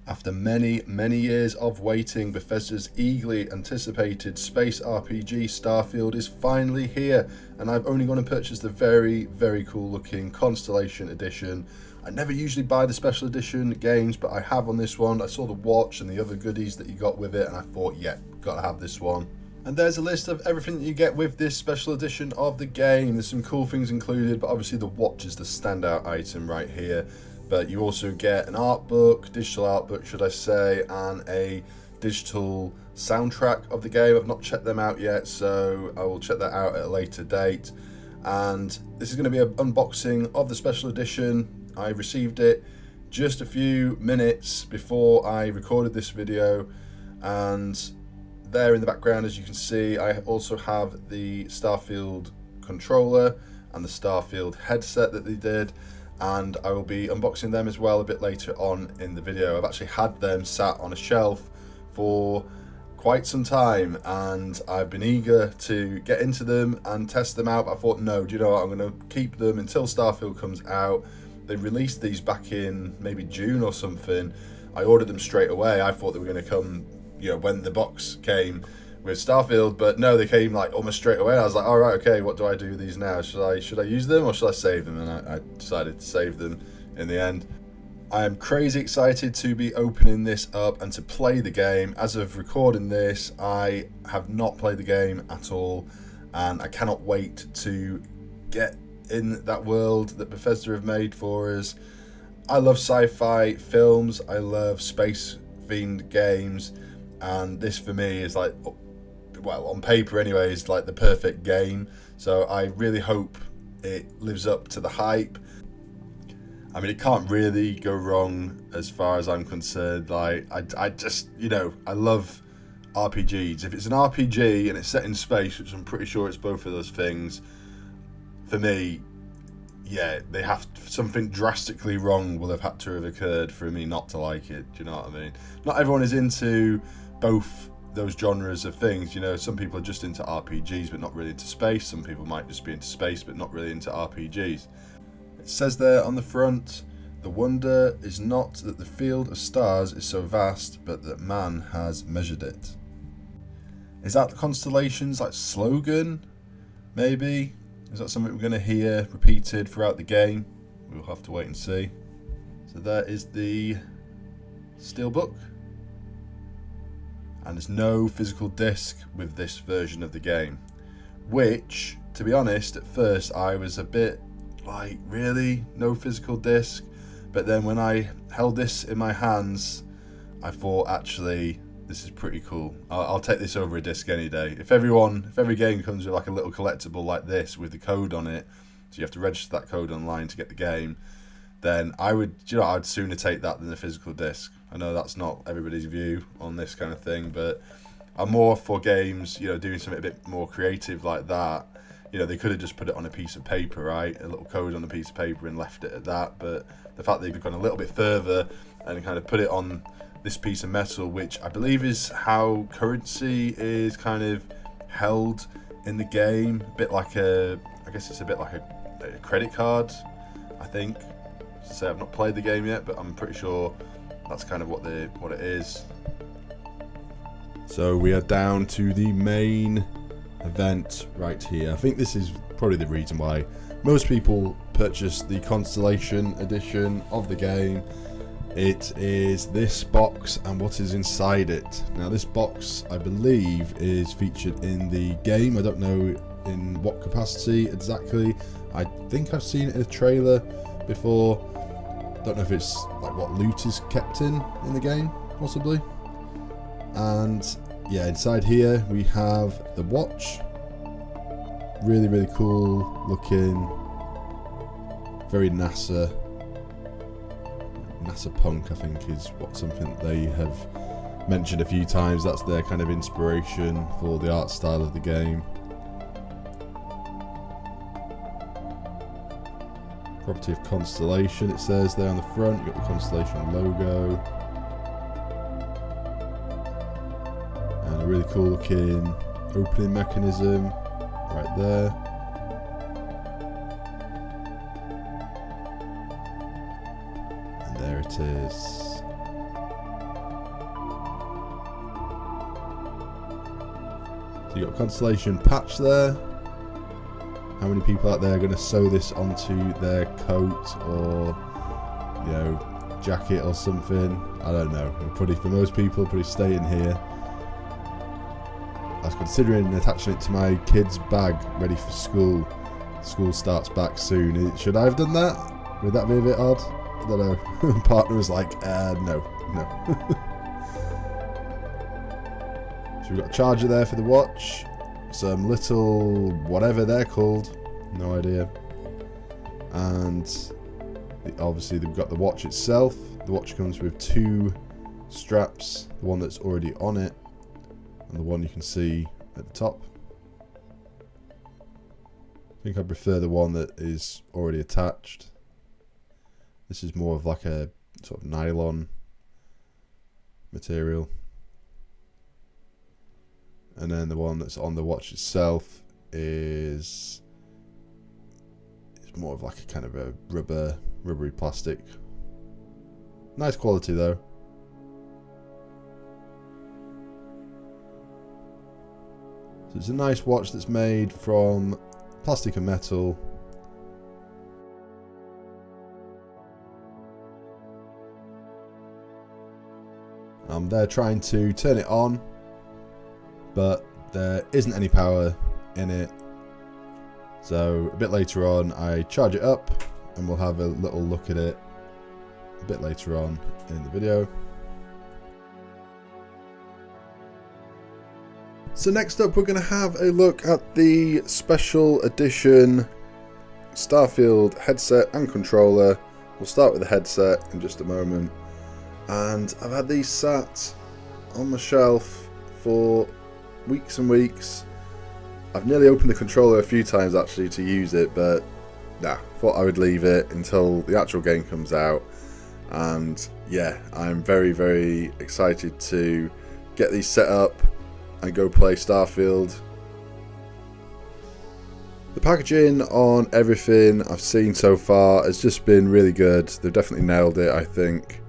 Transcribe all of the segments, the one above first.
After many, many years of waiting, Bethesda's eagerly anticipated space RPG Starfield is finally here, and I've only gone and purchased the very, very cool looking Constellation edition. I never usually buy the special edition games, but I have on this one. I saw the watch and the other goodies that you got with it, and I thought, yeah, gotta have this one. And there's a list of everything that you get with this special edition of the game. There's some cool things included, but obviously the watch is the standout item right here. But you also get an art book, digital art book should I say, and a digital soundtrack of the game. I've not checked them out yet, so I will check that out at a later date. And this is going to be an unboxing of the special edition. I received it just a few minutes before I recorded this video, and there in the background, as you can see, I also have the Starfield controller and the Starfield headset that they did, and I will be unboxing them as well a bit later on in the video. I've actually had them sat on a shelf for quite some time, and I've been eager to get into them and test them out, but I thought, no, do you know what, I'm going to keep them until Starfield comes out. They released these back in maybe June or something. I ordered them straight away. I thought they were going to come, you know, when the box came with Starfield, but no, they came like almost straight away. I was like, all right, okay, what do I do with these now? Should I use them or should I save them? And I decided to save them in the end. I am crazy excited to be opening this up and to play the game. As of recording this, I have not played the game at all, and I cannot wait to get in that world that Bethesda have made for us. I love sci-fi films, I love space-themed games, and this for me is like, well, on paper anyway, is like the perfect game. So I really hope it lives up to the hype. I mean, it can't really go wrong as far as I'm concerned. Like, I just, you know, I love RPGs. If it's an RPG and it's set in space, which I'm pretty sure it's both of those things, for me, yeah, they have something drastically wrong will have had to have occurred for me not to like it. Do you know what I mean? Not everyone is into both those genres of things. You know, some people are just into RPGs but not really into space. Some people might just be into space but not really into RPGs. It says there on the front, the wonder is not that the field of stars is so vast, but that man has measured it. Is that the Constellation's like slogan? Maybe? Is that something we're going to hear repeated throughout the game? We'll have to wait and see. So there is the steelbook. And there's no physical disc with this version of the game. Which, to be honest, at first I was a bit like, really? No physical disc? But then when I held this in my hands, I thought, actually, this is pretty cool. I'll take this over a disc any day. If every game comes with like a little collectible like this with the code on it, so you have to register that code online to get the game, then I'd sooner take that than a physical disc. I know that's not everybody's view on this kind of thing, but I'm more for games, you know, doing something a bit more creative like that. You know, they could have just put it on a piece of paper, right? A little code on a piece of paper and left it at that. But the fact that they've gone a little bit further and kind of put it on this piece of metal, which I believe is how currency is kind of held in the game. I guess it's a bit like a credit card, I think. To say, I've not played the game yet, but I'm pretty sure that's kind of what it is. So we are down to the main event right here. I think this is probably the reason why most people purchase the Constellation edition of the game. It is this box and what is inside it. Now this box, I believe, is featured in the game. I don't know in what capacity exactly. I think I've seen it in a trailer before. Don't know if it's like what loot is kept in the game, possibly. And yeah, inside here we have the watch. Really, really cool looking. Very NASA punk, I think, is something they have mentioned a few times. That's their kind of inspiration for the art style of the game. Property of Constellation, it says there on the front. You've got the Constellation logo. And a really cool looking opening mechanism right there. And there it is. So you got Constellation patch there. How many people out there are going to sew this onto their coat or, you know, jacket or something? I don't know. Probably for most people, probably stay in here. I was considering attaching it to my kid's bag, ready for school. School starts back soon. Should I have done that? Would that be a bit odd? I don't know. Partner was like, no. So we've got a charger there for the watch. Some little whatever they're called, no idea. And obviously they've got the watch itself. The watch comes with two straps, the one that's already on it and the one you can see at the top. I think I prefer the one that is already attached. This is more of like a sort of nylon material. And then the one that's on the watch itself is more of like a kind of a rubbery plastic. Nice quality though. So it's a nice watch that's made from plastic and metal. I'm there trying to turn it on, but there isn't any power in it. So a bit later on I charge it up and we'll have a little look at it a bit later on in the video. So next up we're going to have a look at the special edition Starfield headset and controller. We'll start with the headset in just a moment. And I've had these sat on my shelf for weeks and weeks. I've nearly opened the controller a few times actually to use it, but nah, thought I would leave it until the actual game comes out. And yeah, I'm very, very excited to get these set up and go play Starfield. The packaging on everything I've seen so far has just been really good. They've definitely nailed it, I think.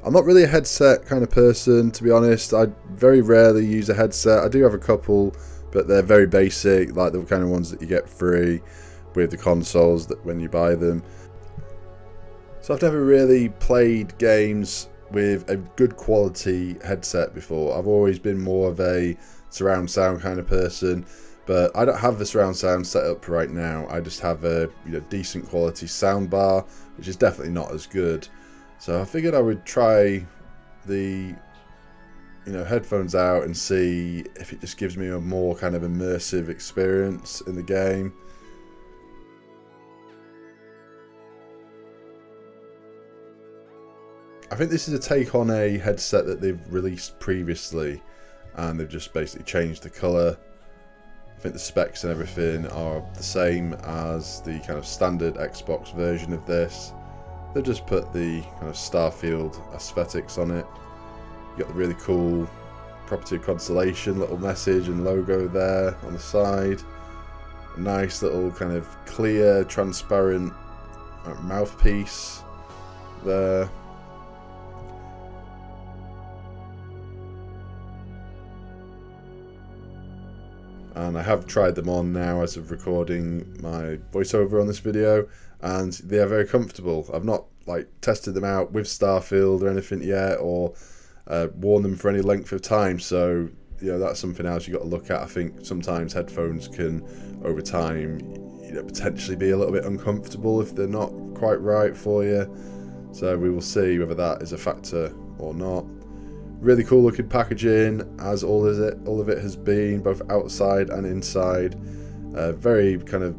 I'm not really a headset kind of person, to be honest. I very rarely use a headset. I do have a couple, but they're very basic, like the kind of ones that you get free with the consoles that when you buy them. So I've never really played games with a good quality headset before. I've always been more of a surround sound kind of person, but I don't have the surround sound set up right now. I just have a decent quality sound bar, which is definitely not as good. So I figured I would try the headphones out and see if it just gives me a more kind of immersive experience in the game. I think this is a take on a headset that they've released previously, and they've just basically changed the colour. I think the specs and everything are the same as the kind of standard Xbox version of this. They've just put the kind of Starfield aesthetics on it. You got the really cool property of Constellation little message and logo there on the side. A nice little kind of clear, transparent mouthpiece there. And I have tried them on now as of recording my voiceover on this video, and they are very comfortable. I've not tested them out with Starfield or anything yet, or worn them for any length of time, so that's something else you got to look at. I think sometimes headphones can over time potentially be a little bit uncomfortable if they're not quite right for you, so we will see whether that is a factor or not. Really cool looking packaging, as all of it has been, both outside and inside. Very kind of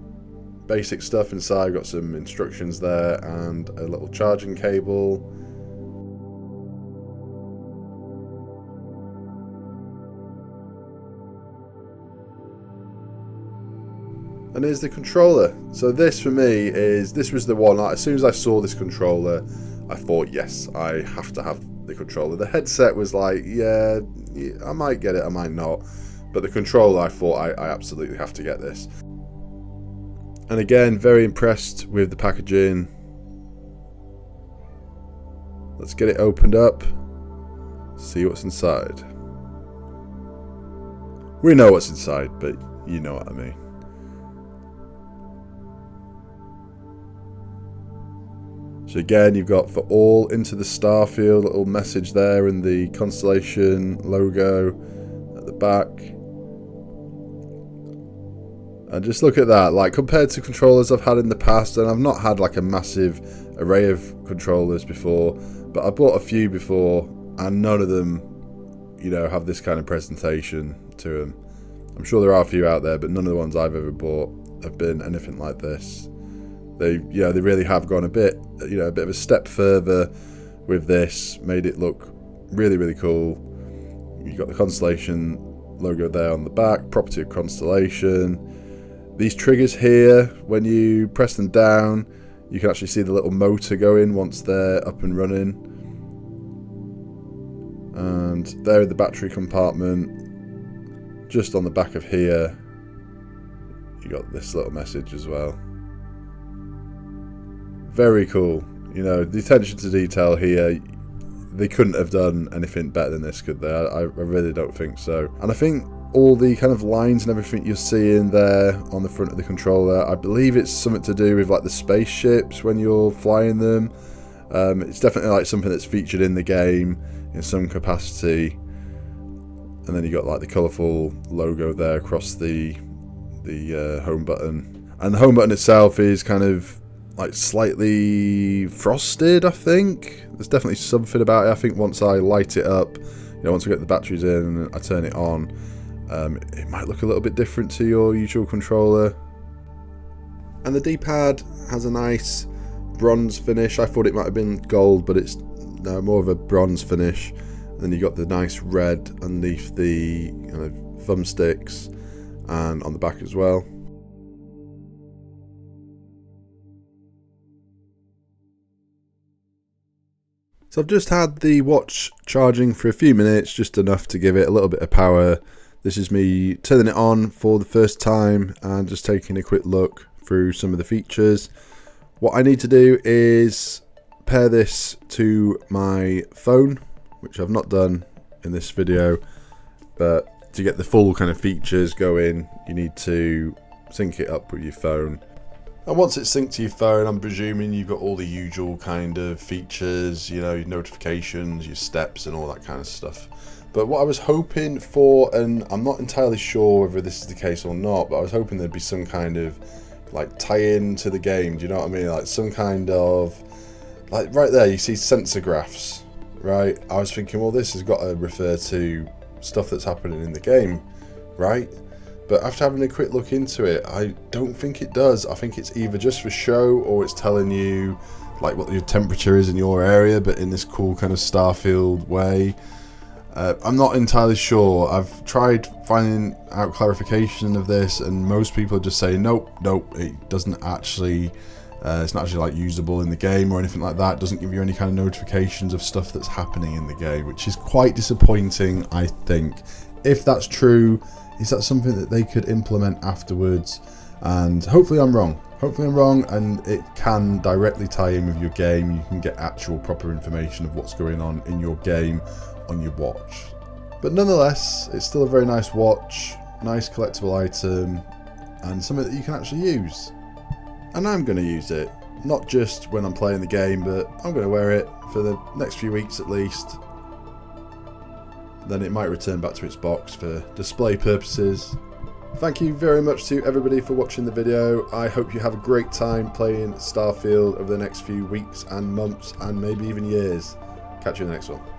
basic stuff inside. Got some instructions there and a little charging cable. And here's the controller. So this for me this was the one, as soon as I saw this controller, I thought, yes, I have to have the controller. The headset was like, yeah, I might get it, I might not. But the controller, I thought, I absolutely have to get this. And again, very impressed with the packaging. Let's get it opened up, see what's inside. We know what's inside, but you know what I mean. So again, you've got for all into the Starfield, little message there and the Constellation logo at the back. And just look at that, like compared to controllers I've had in the past, and I've not had like a massive array of controllers before, but I bought a few before and none of them, you know, have this kind of presentation to them. I'm sure there are a few out there, but none of the ones I've ever bought have been anything like this. They really have gone a bit of a step further with this, made it look really, really cool. You've got the Constellation logo there on the back, property of Constellation. These triggers here, when you press them down, you can actually see the little motor going once they're up and running. And there in the battery compartment, just on the back of here, you got this little message as well. Very cool. You know, the attention to detail here, they couldn't have done anything better than this, could they? I really don't think so. And I think all the kind of lines and everything you're seeing there on the front of the controller, I believe it's something to do with like the spaceships when you're flying them. It's definitely like something that's featured in the game in some capacity. And then you got like the colourful logo there across the home button. And the home button itself is kind of like slightly frosted, I think. There's definitely something about it. I think once I light it up, you know, once I get the batteries in and I turn it on, it might look a little bit different to your usual controller. And the D-pad has a nice bronze finish. I thought it might have been gold, but it's more of a bronze finish. And then you got the nice red underneath the kind of thumbsticks and on the back as well. So I've just had the watch charging for a few minutes, just enough to give it a little bit of power. This is me turning it on for the first time and just taking a quick look through some of the features. What I need to do is pair this to my phone, which I've not done in this video, but to get the full kind of features going, you need to sync it up with your phone. And once it's synced to your phone, I'm presuming you've got all the usual kind of features, you know, your notifications, your steps and all that kind of stuff. But what I was hoping for, and I'm not entirely sure whether this is the case or not, but I was hoping there'd be some kind of like tie-in to the game, do you know what I mean? Like some kind of, like right there you see sensor graphs, right? I was thinking, well, this has got to refer to stuff that's happening in the game, right? But after having a quick look into it, I don't think it does. I think it's either just for show or it's telling you like what your temperature is in your area, but in this cool kind of Starfield way. I'm not entirely sure. I've tried finding out clarification of this, and most people just say nope, it doesn't actually, it's not actually like usable in the game or anything like that. It doesn't give you any kind of notifications of stuff that's happening in the game, which is quite disappointing, I think. If that's true, is that something that they could implement afterwards? And hopefully I'm wrong. Hopefully I'm wrong, and it can directly tie in with your game. You can get actual proper information of what's going on in your game on your watch. But nonetheless, it's still a very nice watch, nice collectible item, and something that you can actually use. And I'm going to use it, not just when I'm playing the game, but I'm going to wear it for the next few weeks at least. Then it might return back to its box for display purposes. Thank you very much to everybody for watching the video. I hope you have a great time playing Starfield over the next few weeks and months and maybe even years. Catch you in the next one.